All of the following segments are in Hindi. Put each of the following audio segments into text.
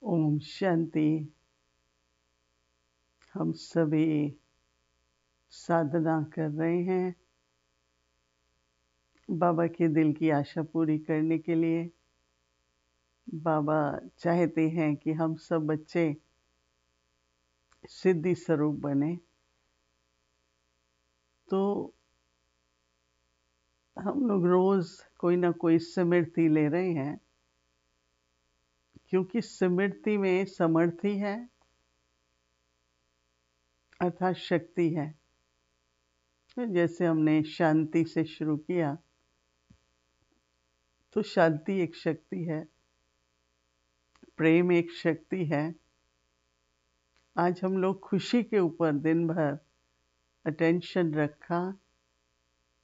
ओम शांति। हम सभी साधना कर रहे हैं बाबा के दिल की आशा पूरी करने के लिए। बाबा चाहते हैं कि हम सब बच्चे सिद्धि स्वरूप बने। तो हम लोग रोज कोई ना कोई स्मृति ले रहे हैं, क्योंकि स्मृति में समर्थी है अर्थात शक्ति है। तो जैसे हमने शांति से शुरू किया, तो शांति एक शक्ति है, प्रेम एक शक्ति है। आज हम लोग खुशी के ऊपर दिन भर अटेंशन रखा,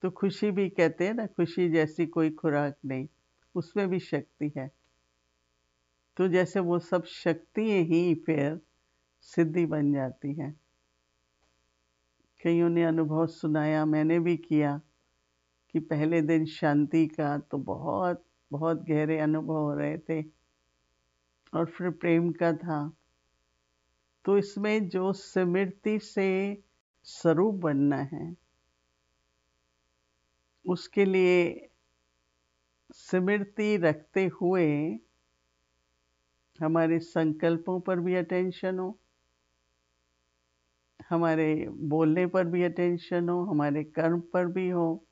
तो खुशी भी कहते हैं ना, खुशी जैसी कोई खुराक नहीं, उसमें भी शक्ति है। तो जैसे वो सब शक्तियाँ ही फिर सिद्धि बन जाती हैं। कईयों ने अनुभव सुनाया, मैंने भी किया कि पहले दिन शांति का तो बहुत बहुत गहरे अनुभव हो रहे थे, और फिर प्रेम का था। तो इसमें जो स्मृति से स्वरूप बनना है, उसके लिए स्मृति रखते हुए हमारे संकल्पों पर भी अटेंशन हो, हमारे बोलने पर भी अटेंशन हो, हमारे कर्म पर भी हो।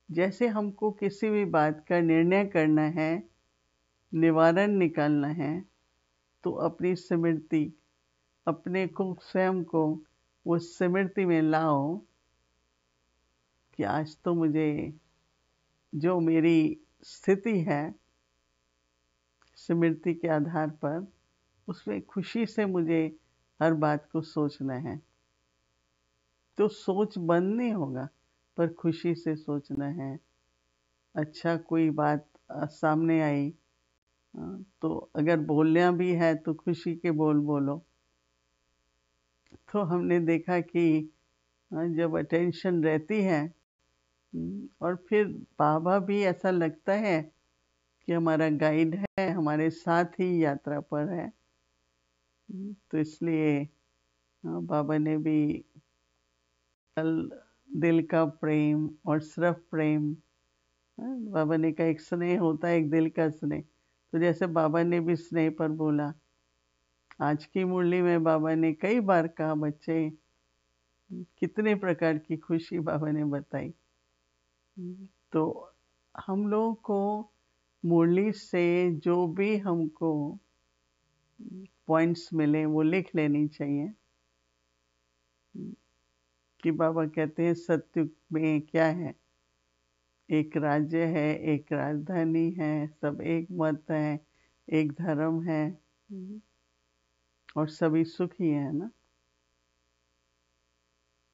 जैसे हमको किसी भी बात का निर्णय करना है, निवारण निकालना है, तो अपनी स्मृति, अपने को स्वयं को वो स्मृति में लाओ कि आज तो मुझे जो मेरी स्थिति है स्मृति के आधार पर, उसमें खुशी से मुझे हर बात को सोचना है। तो सोच बंद नहीं होगा, पर खुशी से सोचना है। अच्छा कोई बात सामने आई, तो अगर बोलना भी है तो खुशी के बोल बोलो। तो हमने देखा कि जब अटेंशन रहती है, और फिर बाबा भी ऐसा लगता है कि हमारा गाइड है, हमारे साथ ही यात्रा पर है। तो इसलिए बाबा ने भी दिल का प्रेम और सिर्फ प्रेम, बाबा ने कहा एक स्नेह होता है, एक दिल का स्नेह। तो जैसे बाबा ने भी स्नेह पर बोला, आज की मुरली में बाबा ने कई बार कहा बच्चे, कितने प्रकार की खुशी बाबा ने बताई। तो हम लोगों को मुरली से जो भी हमको पॉइंट्स मिले वो लिख लेनी चाहिए। कि बाबा कहते हैं सत्युग में क्या है, एक राज्य है, एक राजधानी है, सब एक मत है, एक धर्म है, और सभी सुखी है ना।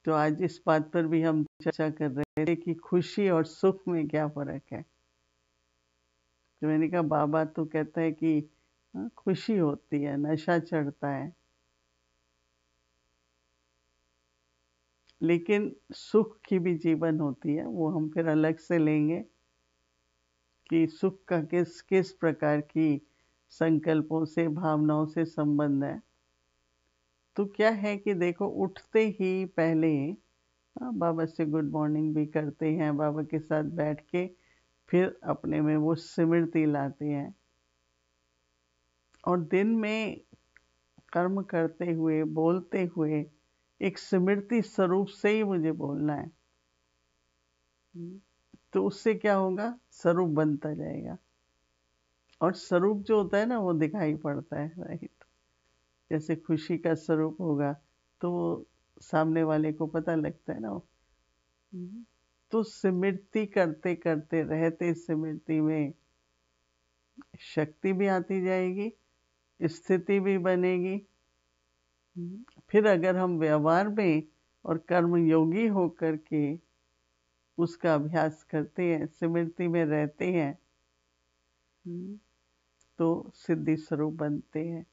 तो आज इस बात पर भी हम चर्चा कर रहे थे कि खुशी और सुख में क्या फर्क है। तो मैंने कहा बाबा तो कहता है कि खुशी होती है, नशा चढ़ता है, लेकिन सुख की भी जीवन होती है, वो हम फिर अलग से लेंगे कि सुख का किस किस प्रकार की संकल्पों से, भावनाओं से संबंध है। तो क्या है कि देखो, उठते ही पहले बाबा से गुड मॉर्निंग भी करते हैं, बाबा के साथ बैठ के फिर अपने में वो स्मृति लाते हैं। और दिन में कर्म करते हुए, बोलते हुए एक स्मृति स्वरूप से ही मुझे बोलना है। तो उससे क्या होगा, स्वरूप बनता जाएगा। और स्वरूप जो होता है ना, वो दिखाई पड़ता है, राइट। जैसे खुशी का स्वरूप होगा तो सामने वाले को पता लगता है ना। तो स्मृति करते करते रहते, स्मृति में शक्ति भी आती जाएगी, स्थिति भी बनेगी। फिर अगर हम व्यवहार में और कर्म योगी होकर के उसका अभ्यास करते हैं, स्मृति में रहते हैं, तो सिद्धि स्वरूप बनते हैं।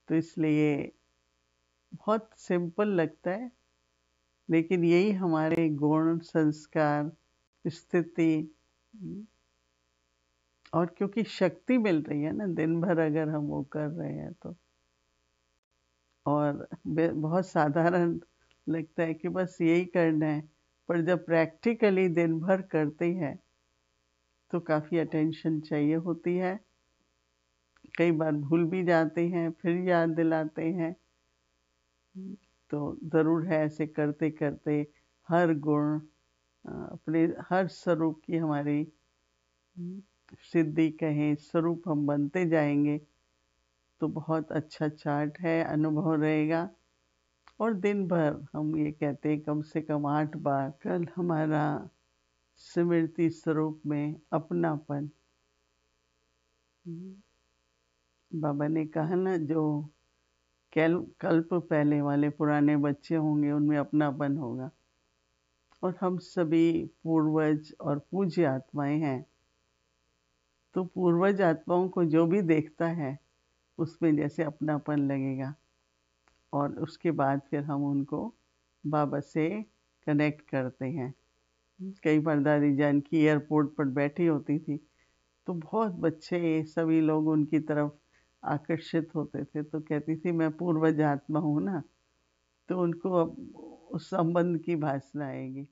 तो इसलिए बहुत सिंपल लगता है, लेकिन यही हमारे गुण, संस्कार, स्थिति और क्योंकि शक्ति मिल रही है ना दिन भर अगर हम वो कर रहे हैं तो, और बहुत साधारण लगता है कि बस यही करना है, पर जब प्रैक्टिकली दिन भर करते हैं तो काफ़ी अटेंशन चाहिए होती है। कई बार भूल भी जाते हैं, फिर याद दिलाते हैं। तो ज़रूर है ऐसे करते करते हर गुण अपने हर स्वरूप की हमारी सिद्धि कहें, स्वरूप हम बनते जाएंगे तो बहुत अच्छा चार्ट है, अनुभव रहेगा। और दिन भर हम ये कहते हैं कम से कम 8 बार कल हमारा स्मृति स्वरूप में अपनापन। बाबा ने कहा ना, जो कल्प पहले वाले पुराने बच्चे होंगे उनमें अपनापन होगा, और हम सभी पूर्वज और पूज्य आत्माएं हैं। तो पूर्वज आत्माओं को जो भी देखता है उसमें जैसे अपनापन लगेगा, और उसके बाद फिर हम उनको बाबा से कनेक्ट करते हैं। कई बार दादी जान की एयरपोर्ट पर बैठी होती थी तो बहुत बच्चे सभी लोग उनकी तरफ आकर्षित होते थे, तो कहती थी मैं पूर्वज आत्मा हूँ ना, तो उनको अब उस संबंध की भासना आएगी।